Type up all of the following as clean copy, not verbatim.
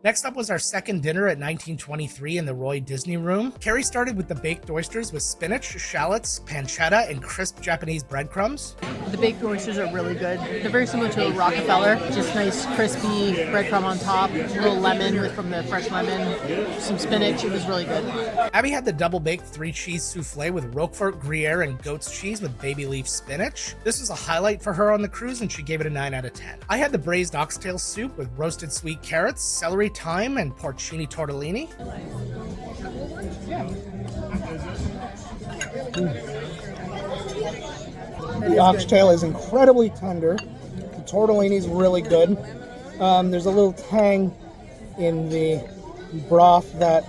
Next up was our second dinner at 1923 in the Roy Disney Room. Carrie started with the baked oysters with spinach, shallots, pancetta, and crisp Japanese breadcrumbs. The baked oysters are really good. They're very similar to a Rockefeller. Just nice crispy breadcrumb on top, a little lemon from the fresh lemon, some spinach. It was really good. Abby had the double-baked 3-cheese souffle with Roquefort, Gruyere, and goat's cheese with baby leaf spinach. This was a highlight for her on the cruise, and she gave it a 9 out of 10. I had the braised oxtail soup with roasted sweet carrots, celery, thyme, and porcini tortellini. The oxtail is incredibly tender. The tortellini is really good. There's a little tang in the broth that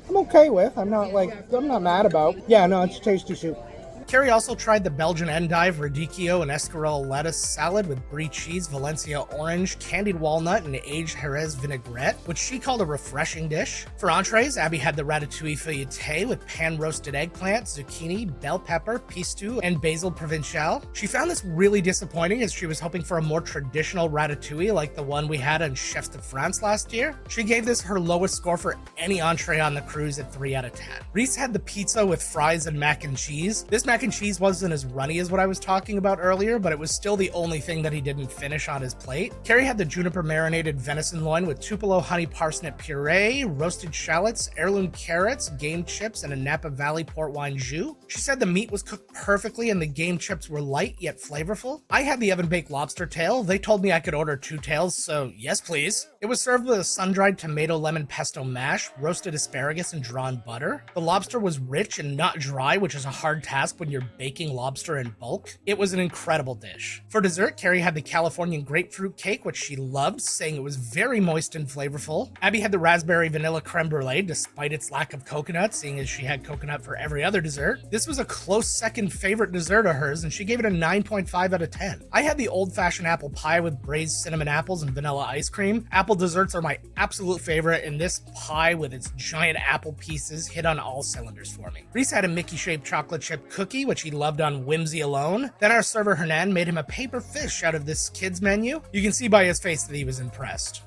I'm okay with. I'm not mad about. Yeah, no, it's a tasty soup. Carrie also tried the Belgian endive, radicchio, and escarole lettuce salad with brie cheese, Valencia orange, candied walnut, and aged Jerez vinaigrette, which she called a refreshing dish. For entrees, Abby had the ratatouille feuilleté with pan-roasted eggplant, zucchini, bell pepper, pistou, and basil provincial. She found this really disappointing as she was hoping for a more traditional ratatouille like the one we had on Chefs de France last year. She gave this her lowest score for any entree on the cruise at 3 out of 10. Reese had the pizza with fries and mac and cheese. This mac and cheese wasn't as runny as what I was talking about earlier, but it was still the only thing that he didn't finish on his plate. Carrie had the juniper marinated venison loin with Tupelo honey parsnip puree, roasted shallots, heirloom carrots, game chips, and a Napa Valley port wine jus. She said the meat was cooked perfectly and the game chips were light yet flavorful. I had the oven-baked lobster tail. They told me I could order 2 tails, so yes please. It was served with a sun-dried tomato lemon pesto mash, roasted asparagus, and drawn butter. The lobster was rich and not dry, which is a hard task when you're baking lobster in bulk. It was an incredible dish. For dessert, Carrie had the Californian grapefruit cake, which she loved, saying it was very moist and flavorful. Abby had the raspberry vanilla creme brulee, despite its lack of coconut, seeing as she had coconut for every other dessert. This was a close second favorite dessert of hers, and she gave it a 9.5 out of 10. I had the old-fashioned apple pie with braised cinnamon apples and vanilla ice cream. Apple desserts are my absolute favorite, and this pie with its giant apple pieces hit on all cylinders for me. Reese had a Mickey-shaped chocolate chip cookie, which he loved on whimsy alone. Then our server Hernan made him a paper fish out of this kid's menu. You can see by his face that he was impressed.